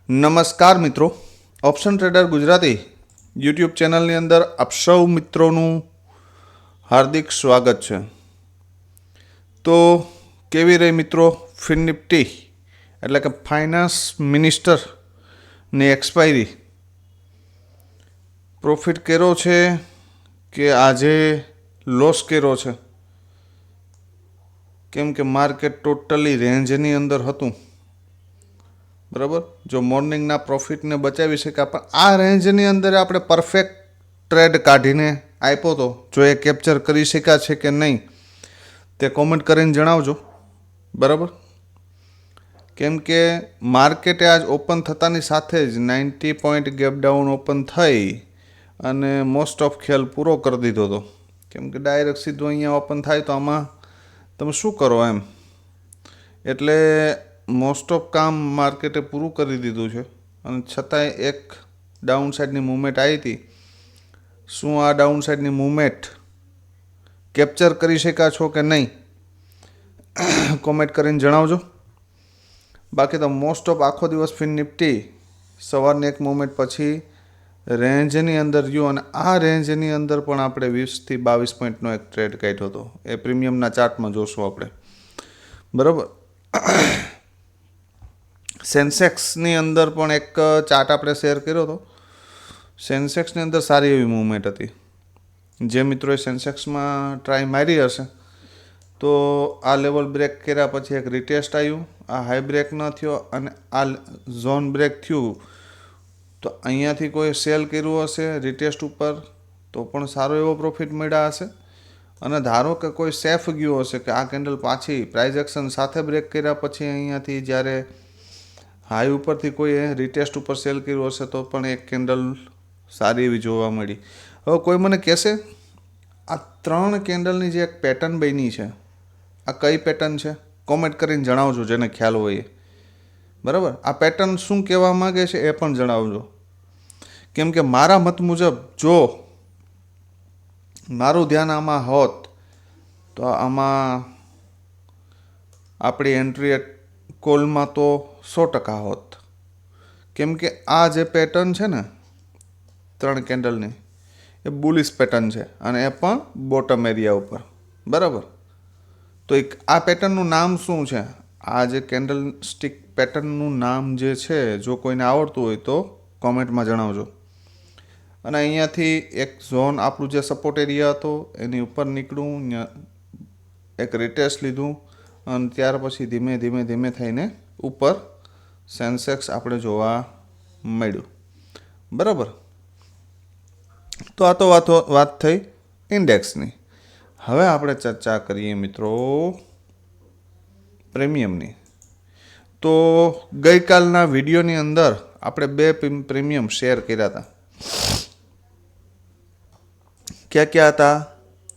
નમસ્કાર મિત્રો, option trader Gujarati YouTube ચેનલની અંદર આપ સૌ મિત્રોનું હાર્દિક સ્વાગત છે. તો કેવી રહી મિત્રો ફિન નિફ્ટી એટલે કે ફાઇનાન્સ મિનિસ્ટરની એક્સપાયરી? પ્રોફિટ કર્યો છે કે આજે લોસ કર્યો છે? કેમ કે માર્કેટ ટોટલી રેન્જની અંદર હતું. બરાબર, જો મોર્નિંગના પ્રોફિટને બચાવી શક્યા, પણ આ રેન્જની અંદર આપણે પરફેક્ટ ટ્રેડ કાઢીને આપ્યો હતો, જો એ કેપ્ચર કરી શક્યા છે કે નહીં તે કોમેન્ટ કરીને જણાવજો. બરાબર, કેમ કે માર્કેટે આજ ઓપન થતાની સાથે જ 90 પોઈન્ટ ગેપ ડાઉન ઓપન થઈ અને મોસ્ટ ઓફ ખેલ પૂરો કરી દીધો હતો. કેમ કે ડાયરેક્ટ સીધું અહીંયા ઓપન થાય તો આમાં તમે શું કરો એમ, એટલે મોસ્ટ ઓફ કામ માર્કેટે પૂરું કરી દીધું છે. અને છતાંય એક ડાઉન સાઇડની મૂવમેન્ટ આવી હતી. શું આ ડાઉન સાઇડની મૂવમેન્ટ કેપ્ચર કરી શક્યા છો કે નહીં કોમેન્ટ કરીને જણાવજો. બાકી તો મોસ્ટ ઓફ આખો દિવસ ફિન નિફ્ટી સવારની એક મૂવમેન્ટ પછી રેન્જની અંદર રહ્યું, અને આ રેન્જની અંદર પણ આપણે 20 થી 22 પોઈન્ટનો એક ટ્રેડ કાઢ્યો હતો. એ પ્રીમિયમના ચાર્ટમાં જોશું આપણે. બરાબર, સેન્સેક્સની અંદર પણ એક ચાર્ટ આપણે શેર કર્યો હતો. સેન્સેક્સની અંદર સારી એવી મૂવમેન્ટ હતી. જે મિત્રોએ સેન્સેક્સમાં ટ્રાય મારી હશે તો આ લેવલ બ્રેક કર્યા પછી એક રિટેસ્ટ આવ્યું, આ હાઈ બ્રેક ન થયો અને આ ઝોન બ્રેક થયું, તો અહીંયાથી કોઈ સેલ કર્યું હશે રિટેસ્ટ ઉપર તો પણ સારો એવો પ્રોફિટ મળ્યા હશે. અને ધારો કે કોઈ સેફ ગયું હશે કે આ કેન્ડલ પાછી પ્રાઇઝ એક્શન સાથે બ્રેક કર્યા પછી અહીંયાથી જ્યારે હાઈ ઉપરથી કોઈએ રિટેસ્ટ ઉપર સેલ કર્યું હશે તો પણ એક કેન્ડલ સારી એવી જોવા મળી. હવે કોઈ મને કહેશે આ 3 કેન્ડલની જે એક પેટર્ન બની છે, આ કઈ પેટર્ન છે? કોમેન્ટ કરીને જણાવજો જેને ખ્યાલ હોય એ. બરાબર, આ પેટર્ન શું કહેવા માગે છે એ પણ જણાવજો. કેમ કે મારા મત મુજબ જો મારું ધ્યાન આમાં હોત તો આમાં આપણી એન્ટ્રી કોલમાં તો 100% હોત. કેમ કે આ જે પેટર્ન છે ને 3 કેન્ડલની, એ બુલિશ પેટર્ન છે અને એ પણ બોટમ એરિયા ઉપર. બરાબર, તો આ પેટર્નનું નામ શું છે? આ જે કેન્ડલ સ્ટિક પેટર્નનું નામ જે છે, જો કોઈને આવડતું હોય તો કોમેન્ટમાં જણાવજો. અને અહીંયાથી એક ઝોન આપણું જે સપોર્ટ એરિયા હતો એની ઉપર નીકળું, એક રિટેસ્ટ લીધું અને ત્યાર પછી ધીમે ધીમે ધીમે થઈને ઉપર સેન્સેક્સ આપણે જોવા મળ્યું. બરાબર, તો આ તો વાત થઈ ઇન્ડેક્સની. હવે આપણે ચર્ચા કરીએ મિત્રો પ્રીમિયમની. તો ગઈકાલના વિડીયોની અંદર આપણે 2 પ્રીમિયમ શેર કર્યા હતા. ક્યાં હતા?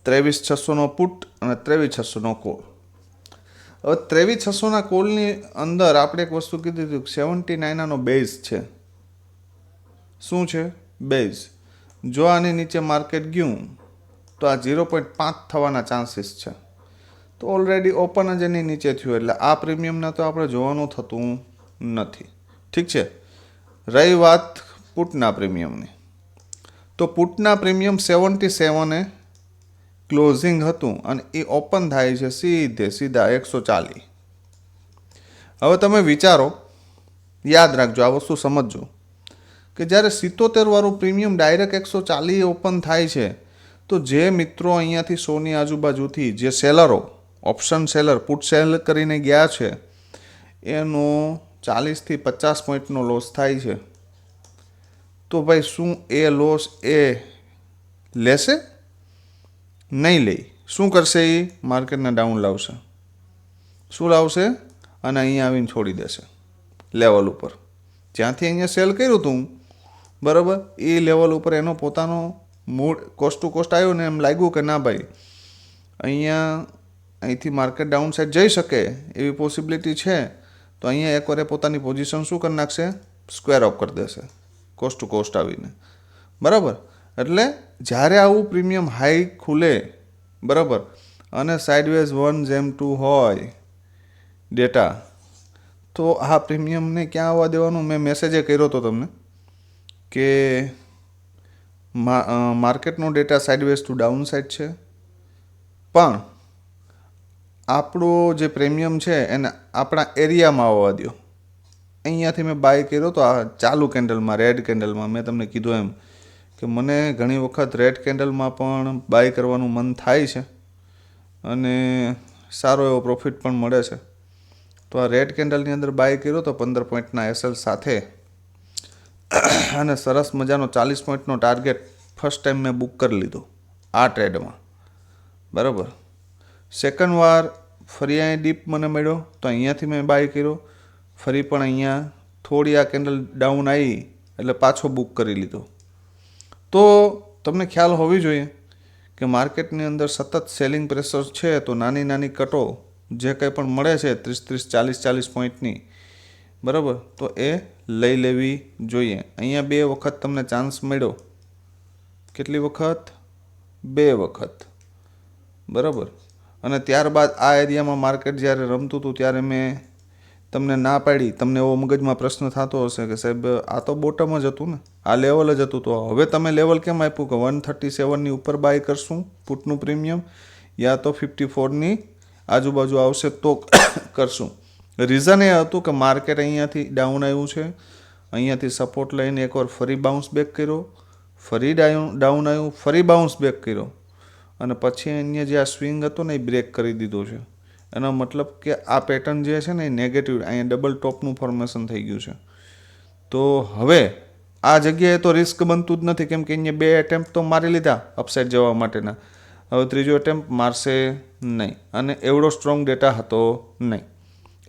23,600નો પુટ અને 23,600નો કોલ. હવે 23,600ના કોલની અંદર આપણે એક વસ્તુ કીધી હતી, 79 આનો બેઝ છે. શું છે? બેઝ. જો આની નીચે માર્કેટ ગયું તો આ 0.5 થવાના ચાન્સીસ છે. તો ઓલરેડી ઓપન જ એની નીચે થયું, એટલે આ પ્રીમિયમના તો આપણે જોવાનું થતું નથી. ઠીક છે. રહી વાત પુટના પ્રીમિયમની, તો પુટના પ્રીમિયમ 77 ક્લોઝિંગ હતું અને એ ઓપન થાય છે સીધા 140. હવે તમે વિચારો, યાદ રાખજો, આ વસ્તુ સમજજો કે જ્યારે 77 વાળું પ્રીમિયમ ડાયરેક્ટ 140 ઓપન થાય છે, તો જે મિત્રો અહીંયાથી 100ની આજુબાજુથી જે સેલરો, ઓપ્શન સેલર, પુટ સેલ કરીને ગયા છે, એનો 40 થી 50 પોઈન્ટનો લોસ થાય છે. તો ભાઈ શું એ લોસ એ લેશે? નહીં લે. શું કરશે? એ માર્કેટને ડાઉન લાવશે. શું લાવશે? અને અહીંયા આવીને છોડી દેશે લેવલ ઉપર, જ્યાંથી અહીંયા સેલ કર્યું હતું. બરાબર, એ લેવલ ઉપર એનો પોતાનો મૂડ કોસ્ટ ટુ કોસ્ટ આવ્યો ને એમ લાગ્યું કે ના ભાઈ અહીંથી માર્કેટ ડાઉન સાઈડ જઈ શકે એવી પોસિબિલિટી છે, તો અહીંયા એકવાર એ પોતાની પોઝિશન શું કરી નાખશે? સ્ક્વેર ઓફ કરી દેશે કોસ્ટ ટુ કોસ્ટ આવીને. બરાબર, એટલે જ્યારે આવું પ્રીમિયમ હાઈ ખુલે, બરાબર, અને સાઇડવેઝ 1:2 હોય ડેટા, તો આ પ્રીમિયમને ક્યાં આવવા દેવાનું? મેં મેસેજે કર્યો હતો તમને કે માર્કેટનો data sideways to downside છે, પણ આપણો જે પ્રીમિયમ છે એને આપણા એરિયામાં આવવા દો. અહીંયાથી મેં બાય કર્યો તો આ ચાલુ કેન્ડલમાં, રેડ કેન્ડલમાં. મેં તમને કીધું એમ કે મને ઘણી વખત રેડ કેન્ડલમાં પણ બાય કરવાનું મન થાય છે અને સારો એવો પ્રોફિટ પણ મળે છે. તો આ રેડ કેન્ડલની અંદર બાય કર્યો તો 15 પોઈન્ટના એસએલ સાથે અને સરસ મજાનો 40 પોઈન્ટનો ટાર્ગેટ ફર્સ્ટ ટાઈમ મેં બુક કરી લીધો આ ટ્રેડમાં. બરાબર. સેકન્ડ વાર ફરી અહીં ડીપ મને મળ્યો તો અહીંયાથી મેં બાય કર્યો. ફરી પણ અહીંયા થોડી આ કેન્ડલ ડાઉન આવી એટલે પાછો બુક કરી લીધો. તો તમને ખ્યાલ હોવી જોઈએ કે માર્કેટની અંદર સતત સેલિંગ પ્રેશર છે, તો નાની નાની કટો જે કંઈ પણ મળે છે 30-30, 40-40 પોઈન્ટની, બરાબર, તો એ લઈ લેવી જોઈએ. અહીંયા 2 વખત તમને ચાન્સ મળ્યો. કેટલી વખત? 2 વખત. બરાબર. અને ત્યારબાદ આ એરિયામાં માર્કેટ જ્યારે રમતું હતું ત્યારે મેં તમને ના પાડી. તમને એવો મગજમાં પ્રશ્ન થતો હશે કે સાહેબ આ તો બોટમ જ હતું ને, આ લેવલ જ હતું, તો હવે તમે લેવલ કેમ આપ્યું કે 137ની ઉપર બાય કરશું પુટનું પ્રીમિયમ, યા તો 54ની આજુબાજુ આવશે તો કરશું. રીઝન એ હતું કે માર્કેટ અહીંયાથી ડાઉન આવ્યું છે, અહીંયાથી સપોર્ટ લઈને એકવાર ફરી બાઉન્સ બેક કર્યો, ફરી ડાઉન આવ્યું, ફરી બાઉન્સ બેક કર્યો અને પછી અહીંયા જે આ સ્વિંગ હતો ને એ બ્રેક કરી દીધો છે. એનો મતલબ કે આ પેટર્ન જે છે ને એ નેગેટિવ, અહીંયા ડબલ ટોપનું ફોર્મેશન થઈ ગયું છે. તો હવે આ જગ્યાએ તો રિસ્ક બનતું જ નથી, કેમ કે અહીંયા 2 એટેમ્પ્ટ તો મારી લીધા અપસાઇડ જવા માટેના. હવે ત્રીજો એટેમ્પ્ટ મારશે નહીં અને એવડો સ્ટ્રોંગ ડેટા હતો નહીં.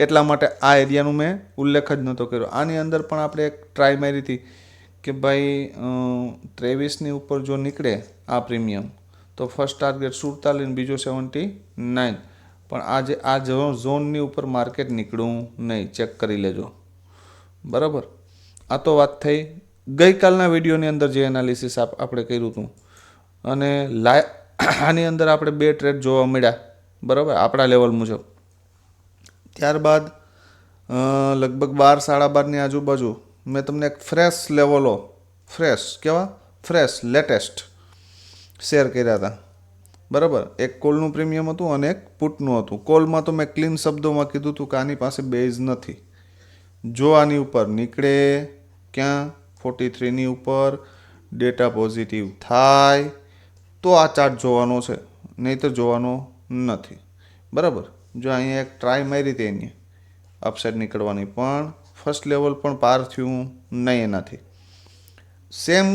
એટલા માટે આ એરિયાનું મેં ઉલ્લેખ જ નહોતો કર્યો. આની અંદર પણ આપણે એક ટ્રાય મારી હતી કે ભાઈ 23ની ઉપર જો નીકળે આ પ્રીમિયમ તો ફર્સ્ટ ટાર્ગેટ 47 અને બીજો 79, પણ આજે આ ઝોનની ઉપર માર્કેટ નીકળવું નહીં. ચેક કરી લેજો. બરાબર. આ તો વાત થઈ ગઈકાલના વિડીયોની અંદર જે એનાલિસિસ આપણે કર્યું હતું. અને આની અંદર આપણે 2 ટ્રેડ જોવા મળ્યા, બરાબર, આપણા લેવલ મુજબ. ત્યારબાદ લગભગ 12-12.5ની આજુબાજુ મેં તમને એક ફ્રેશ લેવલો, ફ્રેશ લેટેસ્ટ શેર કર્યા હતા. બરાબર. એક કોલનું પ્રીમિયમ હતું અને એક પુટનું હતું. કોલમાં તો મેં ક્લીન શબ્દોમાં કીધું હતું કે આની પાસે બેઝ નથી. જો આની ઉપર નીકળે ક્યાં 43ની ઉપર ડેટા પોઝિટિવ થાય તો આ ચાર્ટ જોવાનો છે, નહીં તો જોવાનો નથી. બરાબર. જો અહીંયા એક ટ્રાય મારી હતી એની અપસાઇડ નીકળવાની, પણ ફર્સ્ટ લેવલ પણ પાર થયું નહીં એનાથી. સેમ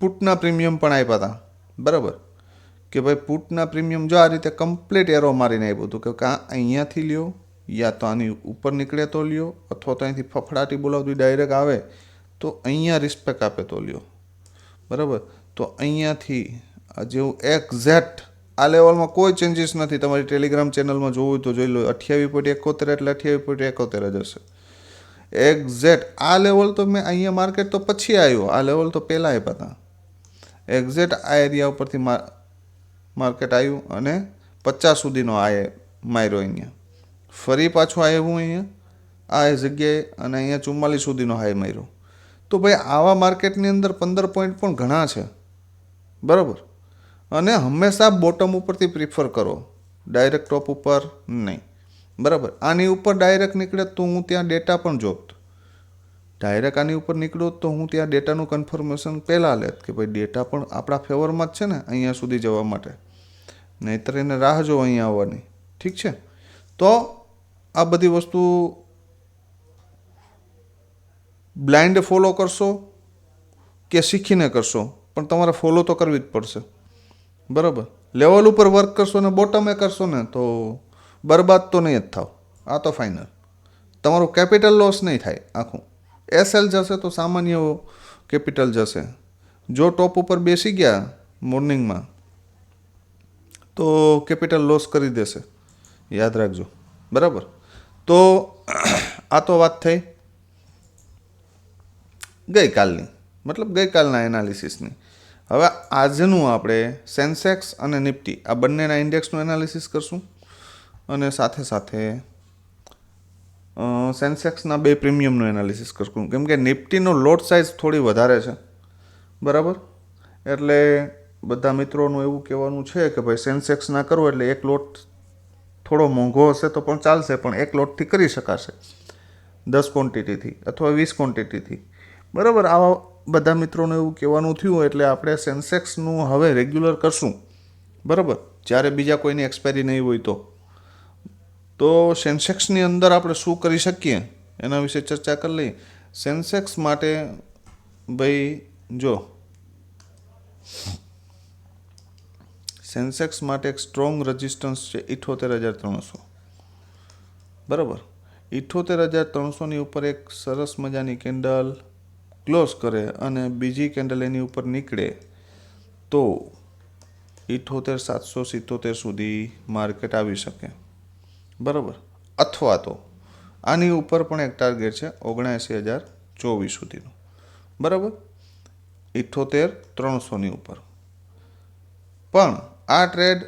પુટના પ્રીમિયમ પણ આપ્યા હતા. બરાબર. કે ભાઈ પુટના પ્રીમિયમ જો આ રીતે કમ્પ્લીટ એરો મારીને આપ્યું હતું કે કાં અહીંયાથી લ્યો, યા તો આની ઉપર નીકળે તો લ્યો, અથવા તો અહીંથી ફફડાટી બોલાવતી ડાયરેક્ટ આવે તો અહીંયા રિસ્પેક્ટ આપે તો લ્યો. બરાબર. તો અહીંયાથી જેવું એક્ઝેક્ટ આ લેવલમાં કોઈ ચેન્જીસ નથી. તમારી ટેલિગ્રામ ચેનલમાં જોવું હોય તો જોઈ લો. 28.71 એટલે 28.71 જ હશે એક્ઝેક્ટ. આ લેવલ તો મેં અહીંયા માર્કેટ તો પછી આવ્યો, આ લેવલ તો પહેલાં આપ્યા હતા. એક્ઝેક્ટ આ એરિયા ઉપરથી માર્કેટ આવ્યું અને 50 સુધીનો આ માર્યો અહીંયા. ફરી પાછું આવ્યું અહીંયા આ જગ્યાએ અને અહીંયા 44 સુધીનો હાઈ માર્યો. તો ભાઈ આવા માર્કેટની અંદર 15 પોઈન્ટ પણ ઘણા છે. બરાબર. અને હંમેશા બોટમ ઉપરથી પ્રિફર કરો, ડાયરેક્ટ ટોપ ઉપર નહીં. બરાબર. આની ઉપર ડાયરેક્ટ નીકળે તો હું ત્યાં ડેટા પણ જોત. ડાયરેક્ટ આની ઉપર નીકળ્યો તો હું ત્યાં ડેટાનું કન્ફર્મેશન પહેલાં લેત કે ભાઈ ડેટા પણ આપણા ફેવરમાં જ છે ને અહીંયા સુધી જવા માટે, નહીંતર એને રાહ જો અહીંયા આવવાની. ઠીક છે. તો આ બધી વસ્તુ બ્લાઇન્ડ ફોલો કરશો કે શીખીને કરશો, પણ તમારે ફોલો તો કરવી જ પડશે. બરાબર. લેવલ ઉપર વર્ક કરશો ને બોટમે કરશો ને તો બરબાદ તો નહીં જ થાવ. આ તો ફાઇનલ. તમારું કેપિટલ લોસ નહીં થાય આખું. એસએલ જશે તો સામાન્ય કેપિટલ જશે. જો ટોપ ઉપર બેસી ગયા મોર્નિંગમાં તો કેપિટલ લોસ કરી દેશે, યાદ રાખજો. બરાબર. તો આ તો વાત થઈ ગઈકાલની, મતલબ ગઈકાલના એનાલિસિસની. હવે આજનું આપણે સેન્સેક્સ અને નિફ્ટી આ બંનેના ઇન્ડેક્સનું એનાલિસિસ કરશું અને સાથે સાથે સેન્સેક્સના બે પ્રીમિયમનું એનાલિસિસ કરશું, કેમ કે નિફ્ટીનો લોટ સાઇઝ થોડી વધારે છે, બરાબર. એટલે બધા મિત્રોનું એવું કહેવાનું છે કે ભાઈ સેન્સેક્સ ના કરવો, એટલે એક લોટ થોડો મોંઘો હશે તો પણ ચાલશે, પણ એક લોટથી કરી શકાશે 10 ક્વોન્ટિટીથી અથવા 20 ક્વોન્ટિટીથી, બરાબર. આવા બધા મિત્રોને એવું કહેવાનું થયું, એટલે આપણે સેન્સેક્સનું હવે રેગ્યુલર કરશું, બરાબર. જ્યારે બીજા કોઈની એક્સપાયરી નહીં હોય તો સેન્સેક્સની અંદર આપણે શું કરી શકીએ એના વિશે ચર્ચા કરી લઈએ. સેન્સેક્સ માટે ભાઈ જો સેન્સેક્સ માટે એક સ્ટ્રોંગ રેઝિસ્ટન્સ છે 78,300, બરાબર. 78,300ની ઉપર એક સરસ મજાની કેન્ડલ ક્લોઝ કરે અને બીજી કેન્ડલ એની ઉપર નીકળે તો 78,777 સુધી માર્કેટ આવી શકે, બરાબર. અથવા તો આની ઉપર પણ એક ટાર્ગેટ છે 79,024 સુધીનું, બરાબર. 78,300ની ઉપર. પણ આ ટ્રેડ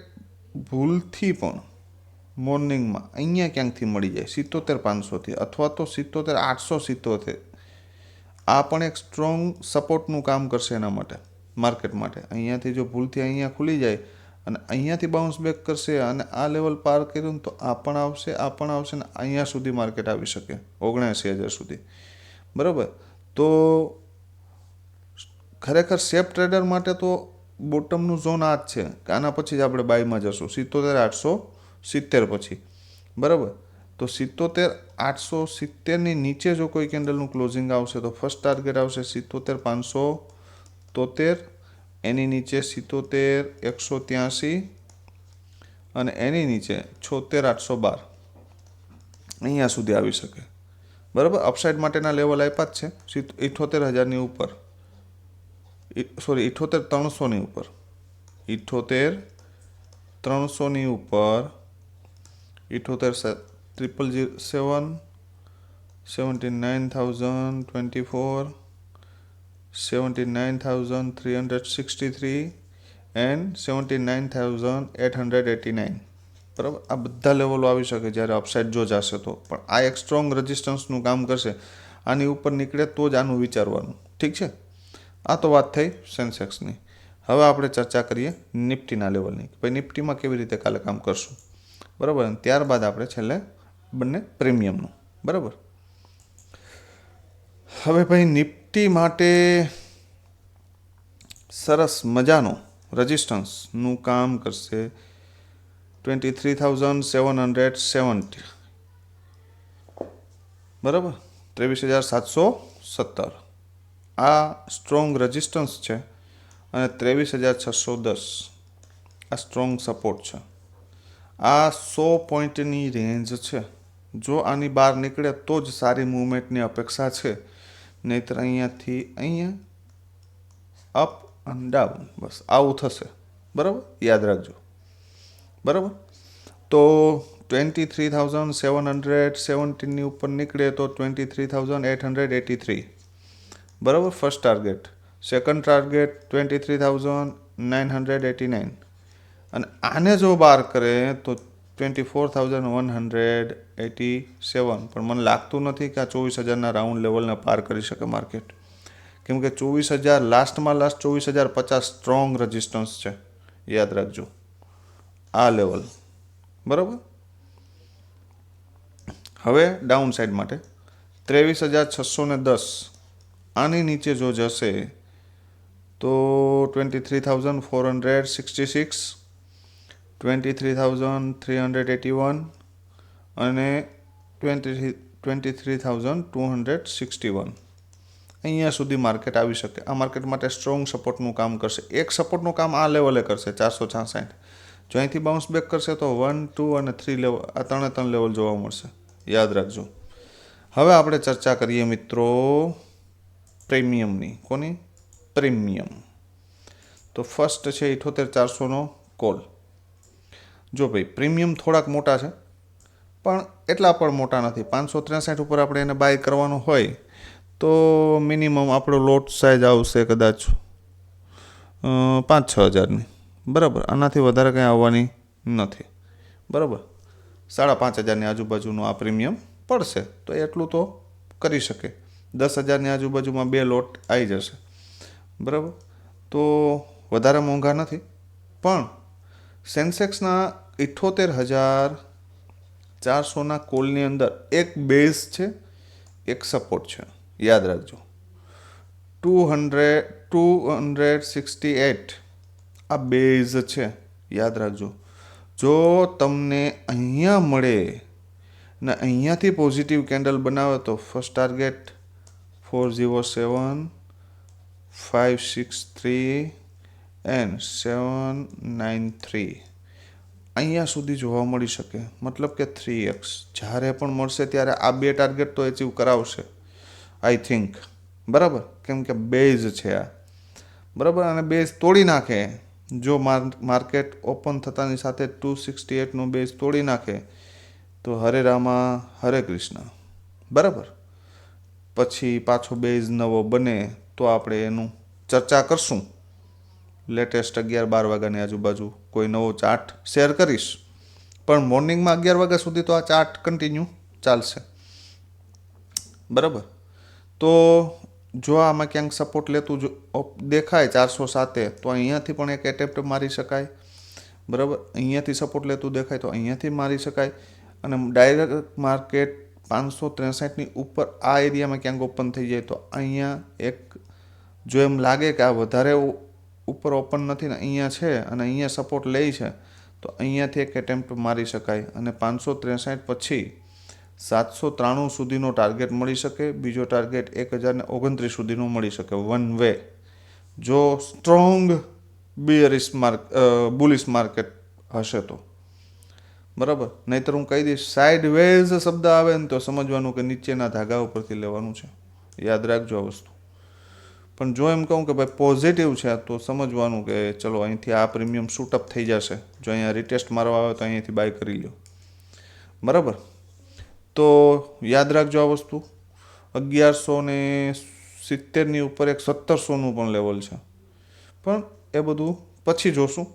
ભૂલથી પણ મોર્નિંગમાં અહીંયા ક્યાંકથી મળી જાય 77,500થી અથવા તો 77,877. આ પણ એક સ્ટ્રોંગ સપોર્ટનું કામ કરશે એના માટે, માર્કેટ માટે. અહીંયાથી જો ભૂલથી અહીંયા ખુલી જાય અને અહીંયાથી બાઉન્સ બેક કરશે અને આ લેવલ પાર કર્યું તો આ પણ આવશે ને અહીંયા સુધી માર્કેટ આવી શકે 79,000 સુધી, બરાબર. તો ખરેખર સેફ ટ્રેડર માટે તો બોટમનું ઝોન આ જ છે કે આના પછી જ આપણે બાયમાં જશું 77,870 પછી, બરાબર. તો 77,870ની નીચે જો કોઈ કેન્ડલનું ક્લોઝિંગ આવશે તો ફર્સ્ટ ટાર્ગેટ આવશે 77,573, એની નીચે 77,183 અને એની નીચે 76,812 અહીંયા સુધી આવી શકે, બરાબર. અપસાઇડ માટેના લેવલ આપ્યા જ છે 78,000ની ઉપર, 78,300ની ઉપર, 78,300ની ઉપર, 78,007, 79,024, 79,363 એન્ડ 79,889, બરાબર. આ બધા લેવલો આવી શકે જ્યારે અપસાઇડ જો જશે તો, પણ આ એક સ્ટ્રોંગ રેઝિસ્ટન્સનું કામ કરશે. આની ઉપર નીકળે તો જ આનું વિચારવાનું, ઠીક છે. આ તો વાત થઈ સેન્સેક્સની. હવે આપણે ચર્ચા કરીએ નિફ્ટીના લેવલની, ભાઈ નિફ્ટીમાં કેવી રીતે કાલે કામ કરશું, બરાબર. અને ત્યારબાદ આપણે છેલ્લે બંને પ્રીમિયમનું, બરાબર. હવે ભાઈ નિફ્ટી માટે સરસ મજાનો રેઝિસ્ટન્સનું કામ કરશે 23,770, બરાબર. 23,717 આ સ્ટ્રોંગ રેઝિસ્ટન્સ છે અને 23,610 આ સ્ટ્રોંગ સપોર્ટ છે. આ 100 પોઈન્ટની રેન્જ છે. જો આની બહાર નીકળે તો જ સારી મૂવમેન્ટની અપેક્ષા છે, નહીંતર અહીંયાથી અહીંયા અપ અને ડાઉન, બસ આવું થશે, બરાબર. યાદ રાખજો, બરાબર. તો 23,717ની ઉપર નીકળે તો 23,883, બરાબર. First target. સેકન્ડ ટાર્ગેટ 23,989 અને આને જો બહાર કરે તો 24,187, પણ મને લાગતું નથી કે આ 24,000ના રાઉન્ડ લેવલને પાર કરી શકે માર્કેટ, કેમ કે 24,000 લાસ્ટમાં લાસ્ટ 24,050 સ્ટ્રોંગ રેઝિસ્ટન્સ છે, યાદ રાખજો આ લેવલ, બરાબર. હવે ડાઉન સાઈડ માટે 23,610 આની નીચે જો જશે તો 23,466, 23,381 અને 23,261 અહીંયા સુધી માર્કેટ આવી શકે. આ માર્કેટ માટે સ્ટ્રોંગ સપોર્ટનું કામ કરશે. એક સપોર્ટનું કામ આ લેવલે કરશે 466. જો અહીંથી બાઉન્સ બેક કરશે તો 1, 2 અને 3 લેવલ, આ ત્રણ લેવલ જોવા મળશે, યાદ રાખજો. હવે આપણે ચર્ચા કરીએ મિત્રો પ્રીમિયમની. કોની? પ્રીમિયમ. તો ફર્સ્ટ છે 78,400નો કોલ. જો ભાઈ પ્રીમિયમ થોડાક મોટા છે, પણ એટલા પણ મોટા નથી. 563 ઉપર આપણે એને બાય કરવાનું હોય તો મિનિમમ આપણો લોટ સાઇઝ આવશે કદાચ 5-6 હજારની, બરાબર. આનાથી વધારે કંઈ આવવાની નથી, બરાબર. 5,500ની આજુબાજુનું આ પ્રીમિયમ પડશે તો એટલું તો કરી શકે. 10,000ની આજુબાજુમાં 2 લોટ આવી જશે. બરાબર, તો વધારે મોંઘા નથી. પણ સેન્સેક્સના 78,400ના કોલની અંદર એક બેઝ છે, એક સપોર્ટ છે. યાદ રાખજો. 268 આ બેઝ છે. યાદ રાખજો. જો તમને અહીંયા મળે ને અહીંયાથી પોઝિટિવ કેન્ડલ બનાવે તો ફર્સ્ટ ટાર્ગેટ 407, 563 એન્ડ 793 અહીંયા સુધી જોવા મળી શકે. મતલબ કે 3x. જ્યારે પણ મળશે ત્યારે આ 2 ટાર્ગેટ તો એચીવ કરાવશે આઈ થિંક. બરાબર, કેમ કે બેઝ છે આ. બરાબર, અને બેઝ તોડી નાખે. જો માર્કેટ ઓપન થતાની સાથે 268નું બેઝ તોડી નાખે તો હરે રામા હરે કૃષ્ણ. બરાબર, પછી પાછો બેઝ નવો બને તો આપણે એનું ચર્ચા કરશું. લેટેસ્ટ 11-12 વાગ્યાની આજુબાજુ કોઈ નવો ચાર્ટ શેર કરીશ. પણ મોર્નિંગમાં 11 વાગ્યા સુધી તો આ ચાર્ટ કન્ટિન્યુ ચાલશે. બરાબર, તો જો આમાં ક્યાંક સપોર્ટ લેતું દેખાય 407 તો અહીંયાથી પણ એક એટેમ્પ્ટ મારી શકાય. બરાબર, અહીંયાથી સપોર્ટ લેતું દેખાય તો અહીંયાથી મારી શકાય. અને ડાયરેક્ટ માર્કેટ 563ની ઉપર આ એરિયામાં ક્યાંક ઓપન થઈ જાય તો અહીંયા એક જો એમ લાગે કે આ વધારે ઉપર ઓપન નથી ને અહીંયા છે અને અહીંયા સપોર્ટ લે છે તો અહીંયાથી એક એટેમ્પ્ટ મારી શકાય. અને 563 પછી 793 સુધીનો ટાર્ગેટ મળી શકે. બીજો ટાર્ગેટ 1029 સુધીનો મળી શકે વન વે, જો સ્ટ્રોંગ બુલિશ માર્કેટ હશે તો. બરાબર, નહીંતર હું કહી દઈશ સાઇડ વેઝ શબ્દ આવે ને તો સમજવાનું કે નીચેના ધાગા ઉપરથી લેવાનું છે. યાદ રાખજો આ વસ્તુ. પણ જો એમ કહું કે ભાઈ પોઝિટિવ છે તો સમજવાનું કે ચલો અહીંથી આ પ્રીમિયમ શૂટઅપ થઈ જશે. જો અહીંયા રિટેસ્ટ મારવા આવે તો અહીંયાથી બાય કરી લો. બરાબર, તો યાદ રાખજો આ વસ્તુ. 1170ની ઉપર એક 1700નું પણ લેવલ છે, પણ એ બધું પછી જોશું.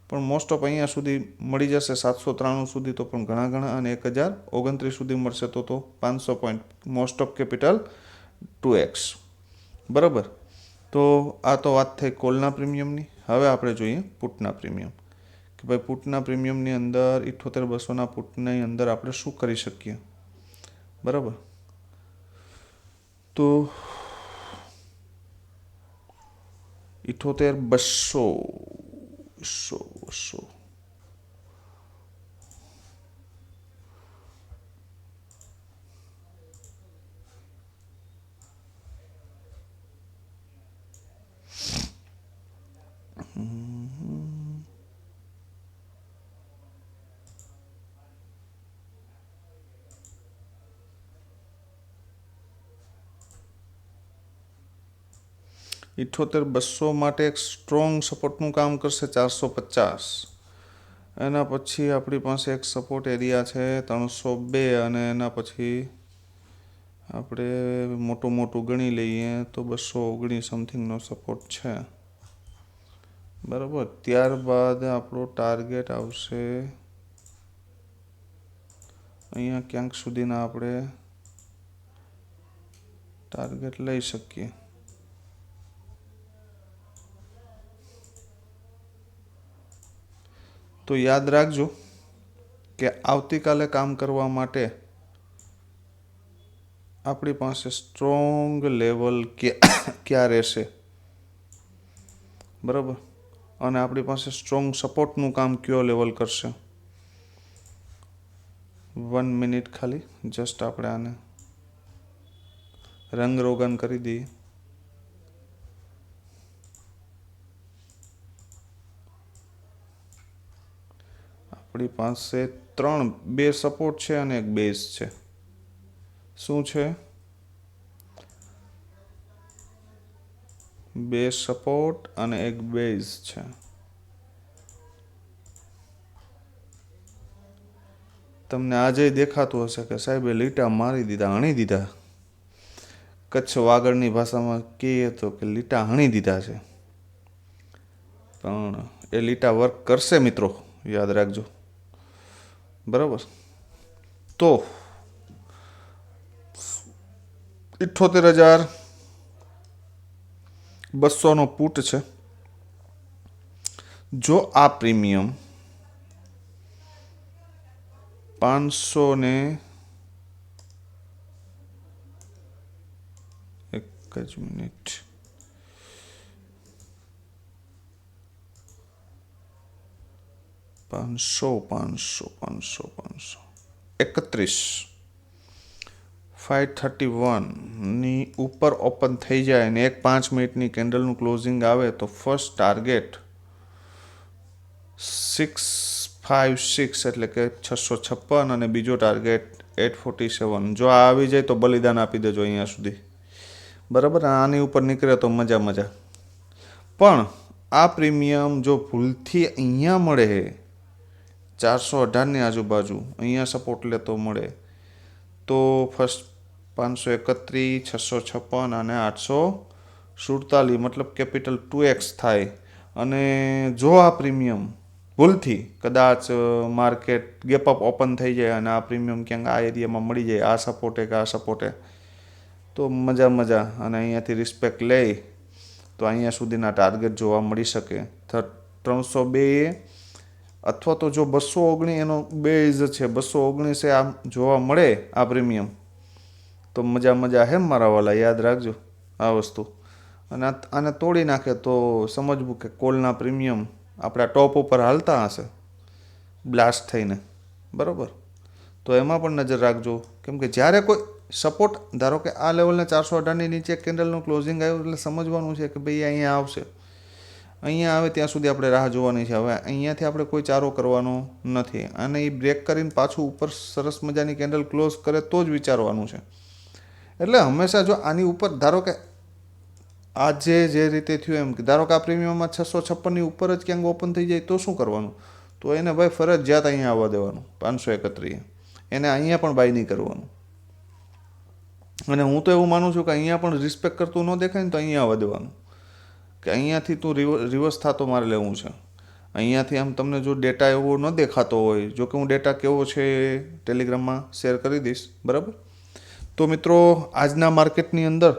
પણ મોસ્ટ ઓફ અહીંયા સુધી મળી જશે 793 સુધી તો પણ ઘણા અને 1029 સુધી મળશે તો 500 point most of capital 2x. બરાબર, તો આ તો વાત થઈ કોલના પ્રીમિયમની. હવે આપણે જોઈએ પુટના પ્રીમિયમ કે ભાઈ પુટના પ્રીમિયમની અંદર 78,200ના પુટની અંદર આપણે શું કરી શકીએ. બરાબર, તો 78,200 78,200 માટે એક સ્ટ્રોંગ સપોર્ટનું કામ કરશે 450. એના પછી આપણી પાસે એક સપોર્ટ એરિયા છે 302 અને એના પછી આપણે મોટું ગણી લઈએ તો 219 સમથિંગનો સપોર્ટ છે. બરાબર, ત્યારબાદ આપણો ટાર્ગેટ આવશે અહીંયા ક્યાંક સુધીના આપણે ટાર્ગેટ લઈ શકીએ. તો યાદ રાખજો કે આવતીકાલે કામ કરવા માટે આપણી પાસે સ્ટ્રોંગ લેવલ ક્યાં રહેશે. બરાબર, અને આપણી પાસે સ્ટ્રોંગ સપોર્ટનું કામ કયો લેવલ કરશે. 1 મિનિટ ખાલી જસ્ટ આપણે આને રંગરોગન કરી દઈએ. આપણી પાસે 2 સપોર્ટ છે અને એક બેઝ છે. શું છે? 2 સપોર્ટ અને એક બેઝ છે. તમને આજે દેખાતું હશે કે સાહેબે લીટા મારી દીધા, હણી દીધા. કચ્છ વાગડની ભાષામાં કહીએ તો કે લીટા હણી દીધા છે. પણ એ લીટા વર્ક કરશે મિત્રો, યાદ રાખજો. બરાબર, તો 78,200 પુટ છે. જો આ પ્રીમિયમ 500 ને એક જ મિનિટ 531 ની ઉપર ઓપન થઈ જાય અને 5 મિનિટની કેન્ડલનું ક્લોઝિંગ આવે તો ફર્સ્ટ ટાર્ગેટ 656 એટલે કે 656 અને બીજો ટાર્ગેટ 847. જો આ આવી જાય તો બલિદાન આપી દેજો અહીંયા સુધી, બરાબર. આની ઉપર નીકળે તો મજા. પણ આ પ્રીમિયમ જો ભૂલથી અહીંયા મળે 418ની આજુબાજુ અહીંયા સપોર્ટ લેતો મળે તો ફર્સ્ટ 531, 656 અને 847 મતલબ કેપિટલ 2x થાય. અને જો આ પ્રીમિયમ ભૂલથી કદાચ માર્કેટ ગેપ અપ ઓપન થઈ જાય અને આ પ્રીમિયમ ક્યાંક આ એરિયામાં મળી જાય, આ સપોર્ટે તો મજા અને અહીંયાથી રિસ્પેક્ટ લે તો અહીંયા સુધીના ટાર્ગેટ જોવા મળી શકે. 302 અથવા તો જો 219 એનો બેઝ છે, 219 આમ જોવા મળે આ પ્રીમિયમ તો મજા હે મારા વાલા, યાદ રાખજો આ વસ્તુ. અને આને તોડી નાખે તો સમજવું કે કોલના પ્રીમિયમ આપણા ટોપ ઉપર હાલતા હશે બ્લાસ્ટ થઈને, બરાબર. તો એમાં પણ નજર રાખજો, કેમ કે જ્યારે કોઈ સપોર્ટ ધારો કે આ લેવલને 418ની નીચે કેન્ડલનું ક્લોઝિંગ આવ્યું એટલે સમજવાનું છે કે ભાઈ અહીંયા આવશે, અહીંયા આવે ત્યાં સુધી આપણે રાહ જોવાની છે. હવે અહીંયાથી આપણે કોઈ ચારો કરવાનો નથી અને એ બ્રેક કરીને પાછું ઉપર સરસ મજાની કેન્ડલ ક્લોઝ કરે તો જ વિચારવાનું છે. એટલે હંમેશા જો આની ઉપર ધારો કે આજે જે રીતે થયું એમ કે ધારો કે આ પ્રીમિયમમાં 656ની ઉપર જ ક્યાંક ઓપન થઈ જાય તો શું કરવાનું? તો એને ભાઈ ફરજિયાત અહીંયા આવવા દેવાનું 531, એને અહીંયા પણ બાય નહીં કરવાનું. અને હું તો એવું માનું છું કે અહીંયા પણ રિસ્પેક્ટ કરતું ન દેખાય ને તો અહીંયા આવવા દેવાનું કે અહીંયાથી તું રિવર્સ થતો મારે લેવું છે. અહીંયાથી આમ તમને જો ડેટા એવો ન દેખાતો હોય, જો કે હું ડેટા કેવો છે ટેલિગ્રામમાં શેર કરી દઈશ, બરાબર. તો મિત્રો આજના માર્કેટની અંદર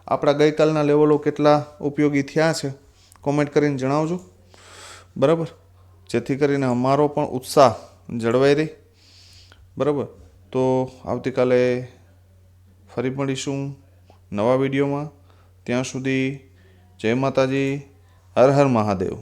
આપણા ગઈકાલના લેવલો કેટલા ઉપયોગી થયા છે કોમેન્ટ કરીને જણાવજો, બરાબર, જેથી કરીને અમારો પણ ઉત્સાહ જળવાઈ રહે, બરાબર. તો આવતીકાલે ફરી મળીશું નવા વિડીયોમાં. ત્યાં સુધી જય માતાજી, હર હર મહાદેવ.